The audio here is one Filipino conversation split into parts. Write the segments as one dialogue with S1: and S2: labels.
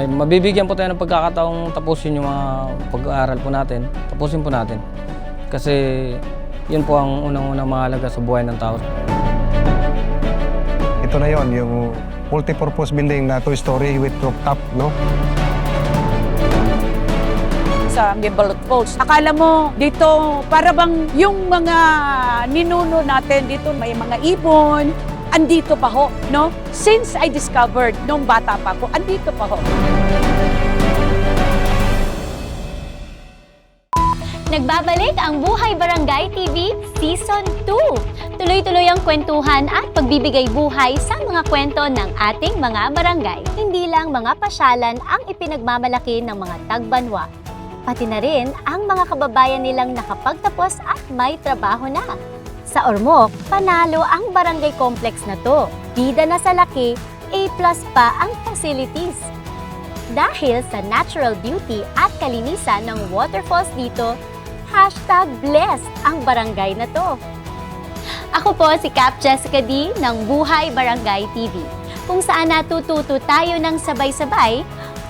S1: mabibigyan po tayo ng pagkakataong tapusin yung mga pag-aaral po natin. Tapusin po natin. Kasi yun po ang unang-unang mahalaga sa buhay ng tao.
S2: Ito na yon, yung multi-purpose building na two-story with rooftop, no?
S3: Sa Gibalot Falls. Akala mo dito para bang yung mga ninuno natin dito may mga ibon, andito pa ho, no? Since I discovered nung bata pa ako, andito pa ho.
S4: Nagbabalik ang Buhay Barangay TV Season 2. Tuloy-tuloy ang kwentuhan at pagbibigay buhay sa mga kwento ng ating mga barangay. Hindi lang mga pasyalan ang ipinagmamalaki ng mga tagbanwa, pati na rin ang mga kababayan nilang nakapagtapos at may trabaho na. Sa Ormoc, panalo ang barangay complex na to. Bida na sa laki, A+ pa ang facilities. Dahil sa natural beauty at kalinisan ng waterfalls dito, #blessed ang barangay na to. Ako po si Cap Jessica D ng Buhay Barangay TV, kung saan natututo tayo ng sabay-sabay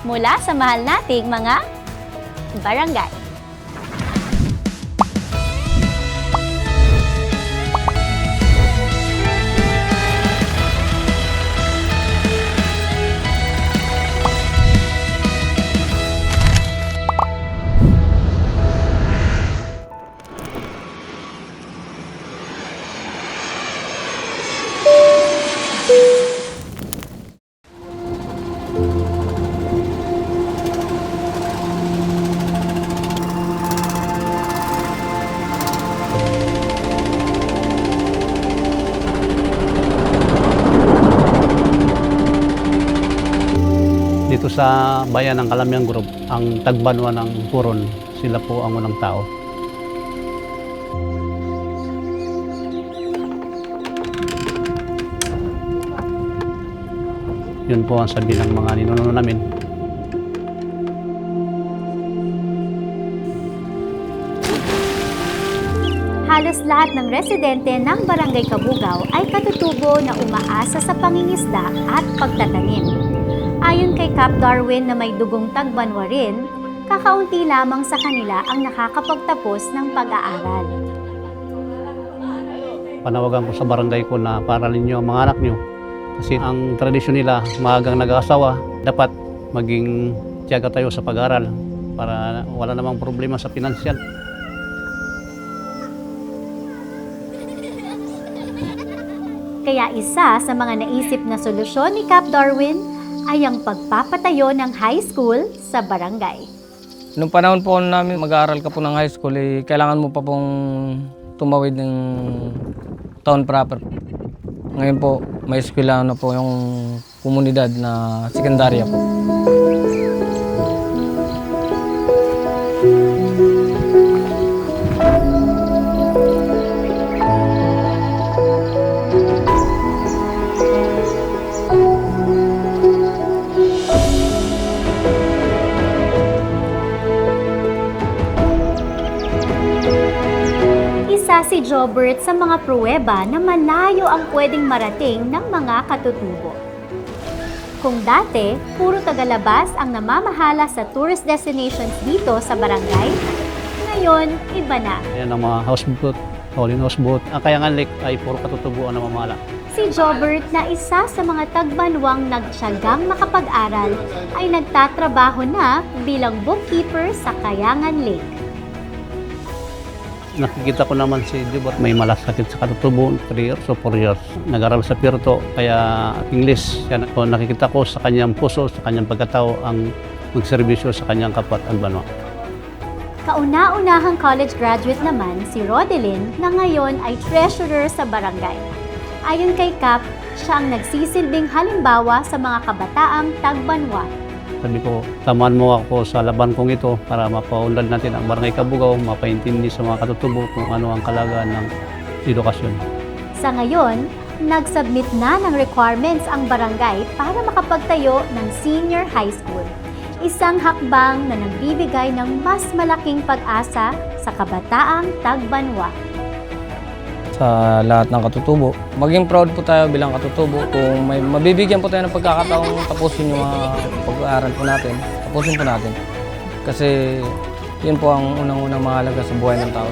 S4: mula sa mahal nating mga barangay.
S5: Dito sa bayan ng Kalamyang Group, ang tagbanwa ng Puron, sila po ang unang tao. Yun po ang sabi ng mga ninuno namin.
S4: Halos lahat ng residente ng Barangay Kabugaw ay katutubo na umaasa sa pangingisda at pagtatanim. Ayon kay Cap Darwin na may dugong tagbanwa rin, kakaunti lamang sa kanila ang nakakapagtapos ng pag-aaral.
S5: Panawagan ko sa barangay ko na paaralin niyo ang mga anak niyo. Kasi ang tradisyon nila, maagang nag-aasawa, dapat maging tiyaga tayo sa pag-aaral para wala namang problema sa pinansyal.
S4: Kaya isa sa mga naisip na solusyon ni Cap Darwin ay ang pagpapatayo ng high school sa barangay.
S1: Nung panahon po namin mag-aaral ka po ng high school, kailangan mo pa pong tumawid ng town proper. Ngayon po, may eskwela na po yung komunidad na sekundarya po.
S4: Si Jobert sa mga pruweba na malayo ang pwedeng marating ng mga katutubo. Kung dati, puro tagalabas ang namamahala sa tourist destinations dito sa barangay, ngayon, iba na.
S5: Ayan ang mga houseboat, hauling houseboat. Ang Kayangan Lake ay puro katutubo ang namamahala.
S4: Si Jobert na isa sa mga tagbanwang nagtiyagang makapag-aral ay nagtatrabaho na bilang bookkeeper sa Kayangan Lake.
S5: Nakikita ko naman si Jobert may malasakit sa katutubo, 3 years o 4 years. Nag-aral sa Pirto, kaya English. Kaya nakikita ko sa kanyang puso, sa kanyang pagkatao ang magserbisyo sa kanyang kapwa Albanwa.
S4: Kauna-unahang college graduate naman si Rodelyn na ngayon ay treasurer sa barangay. Ayon kay Cap, siya ang nagsisilbing halimbawa sa mga kabataang tagbanwa.
S5: Sabi ko, tamaan mo ako sa laban kong ito para mapaunlad natin ang Barangay Kabugaw, mapaintindi sa mga katutubo kung ano ang kalagahan ng edukasyon.
S4: Sa ngayon, nag-submit na ng requirements ang barangay para makapagtayo ng senior high school. Isang hakbang na nagbibigay ng mas malaking pag-asa sa kabataang tagbanwa.
S1: sa lahat ng katutubo. Maging proud po tayo bilang katutubo kung may mabibigyan po tayo ng pagkakataong tapusin yung mga pag-aaral po natin. Tapusin po natin. Kasi yun po ang unang-unang mahalaga sa buhay ng tao.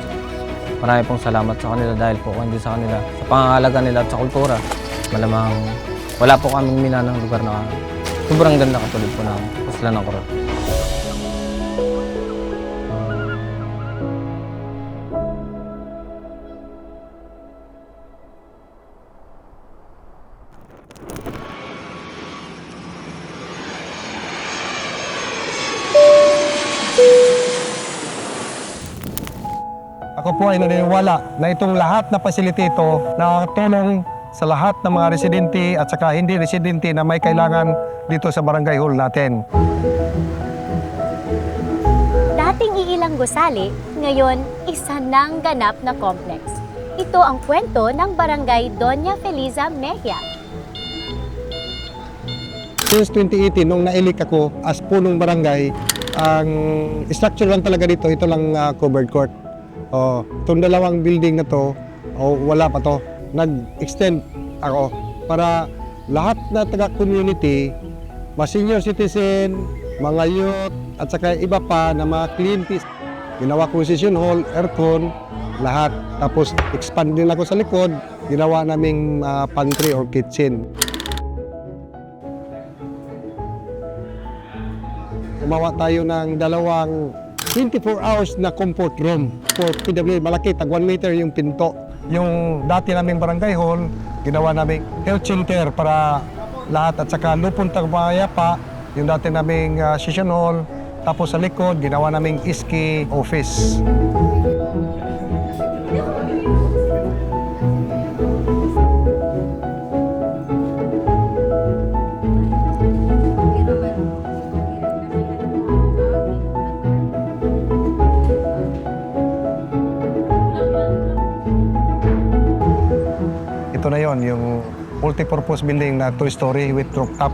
S1: Marami pong salamat sa kanila dahil po kung hindi sa kanila, sa pangangalaga nila at sa kultura, malamang wala po kaming mina ng lugar na sobrang ganda katulad po ng Paslan ng Coron.
S2: Ako po ay naniniwala na itong lahat na facility ito nakakatulong sa lahat ng mga residente at saka hindi residente na may kailangan dito sa barangay hall natin.
S4: Dating iilang gusali, ngayon isa ng ganap na complex. Ito ang kwento ng barangay Doña Feliza Mejia.
S2: Since 2018, nung nailik ako as punong barangay, ang structure lang talaga dito, ito lang covered court. Itong dalawang building na to, wala pa to. Nag-extend ako para lahat na taga-community, mga senior citizen, mga youth, at saka iba pa na mga clientes. Ginawa ko session hall, aircon, lahat. Tapos expand din ako sa likod, ginawa naming pantry or kitchen. Gumawa tayo ng dalawang 24 hours na comfort room for PWD. Malaki, tag 1 meter yung pinto. Yung dati naming barangay hall, ginawa naming health center para lahat at saka lupon tagmayapa, yung dati naming session hall. Tapos sa likod, ginawa naming iski office. Ito na yon, yung multi-purpose building na 2-story with rooftop.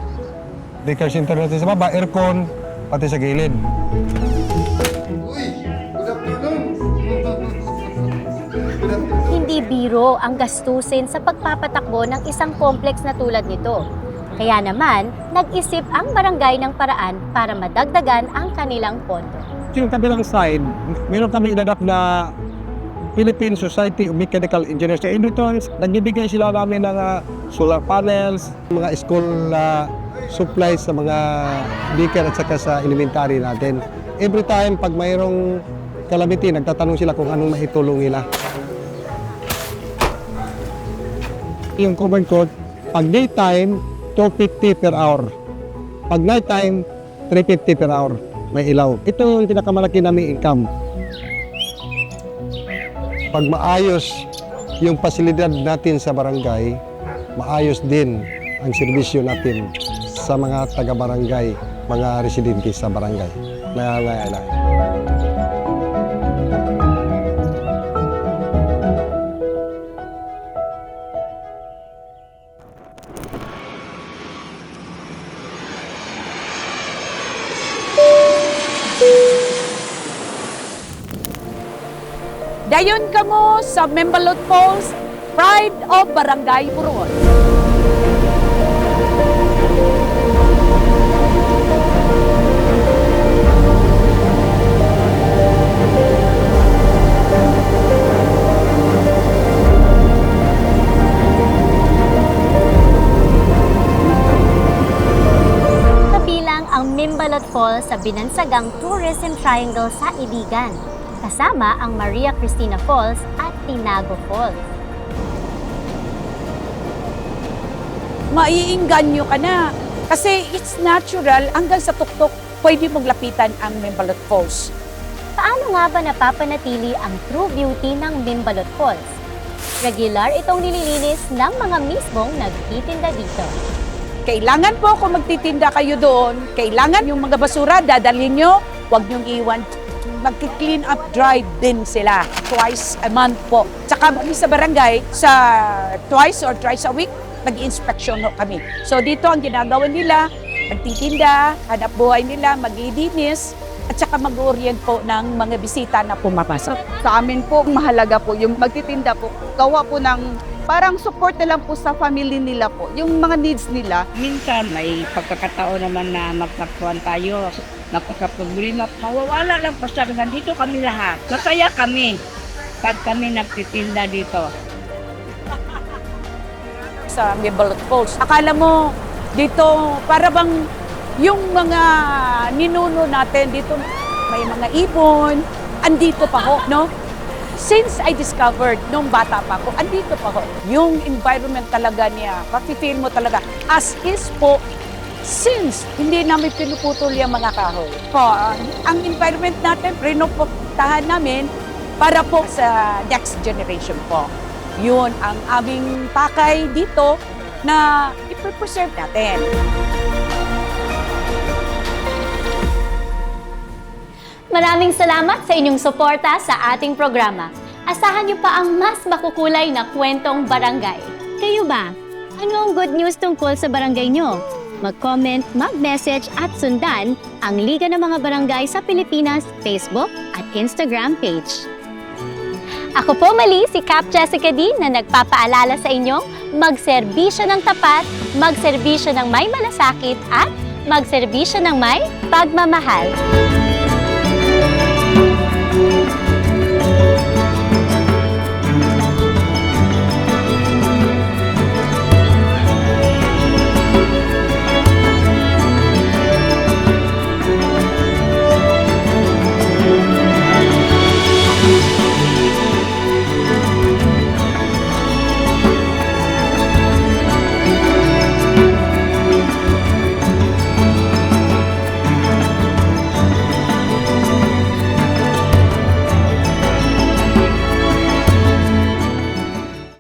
S2: Daycare center natin sa baba, aircon, pati sa gilid.
S4: Hindi biro ang gastusin sa pagpapatakbo ng isang complex na tulad nito. Kaya naman, nag-isip ang barangay ng paraan para madagdagan ang kanilang pondo.
S2: Yung kabilang side, meron kami inadapt na Philippine Society of Mechanical Engineers. Kaya ito, nagbibigay sila namin ng solar panels, mga school supplies sa mga daycare at saka sa elementary natin. Every time, pag mayroong calamity, nagtatanong sila kung anong maitulong nila. Yung common court, pag daytime, 250 per hour. Pag nighttime, 350 per hour. May ilaw. Ito yung pinakamalaki namin income. Pag maayos yung pasilidad natin sa barangay, maayos din ang serbisyo natin sa mga taga-barangay, mga residente sa barangay. Nangangailangan.
S3: Dayon kamo sa Membalot Falls, Pride of Barangay Puron.
S4: Kabilang ang Membalot Falls sa binansagang Tourism Triangle sa Iligan. Kasama ang Maria Cristina Falls at Tinago Falls.
S3: Maiinganyo ka na. Kasi it's natural, hanggang sa tuktok, pwede mong lapitan ang Membalot Falls.
S4: Paano nga ba napapanatili ang true beauty ng Membalot Falls? Regular itong nililinis ng mga mismong nagtitinda dito.
S3: Kailangan po kung magtitinda kayo doon, kailangan yung mga basura, dadalhin nyo, huwag nyong iwan. Mag-clean up drive din sila twice a month po. Tsaka sa barangay, sa twice or thrice a week, nag-inspection kami. So dito ang ginagawa nila, magtitinda, hanap buhay nila, maglilinis, at saka mag-orient po ng mga bisita na pumapasok.
S6: Sa amin po, mahalaga po yung magtitinda po. Gawa po ng parang support na lang po sa family nila po, yung mga needs nila.
S7: Minsan may pagkakataon naman na magtaktuan tayo, napaka-problema, mawawala lang pa sabi, nandito kami lahat. Masaya kami pag kami nagtitinda dito.
S3: Sa Balot Falls. Akala mo dito para bang yung mga ninuno natin dito may mga ibon, andito pa ho, no? Since I discovered nung bata pa ako, andito pa ho. Yung environment talaga niya, pati-feel mo talaga as is po since hindi namin pinuputol yung mga kahoy. Po, ang environment natin, pinupuktahan namin para po sa next generation po. Yun ang aming pakay dito na i-preserve natin.
S4: Maraming salamat sa inyong suporta sa ating programa. Asahan niyo pa ang mas makukulay na kwentong barangay. Kayo ba? Ano ang good news tungkol sa barangay niyo? Mag-comment, mag-message at sundan ang Liga ng mga Barangay sa Pilipinas Facebook at Instagram page. Ako po mali si Cap Jessica D na nagpapaalala sa inyong magserbisyo ng tapat, magserbisyo ng may malasakit at magserbisyo ng may pagmamahal.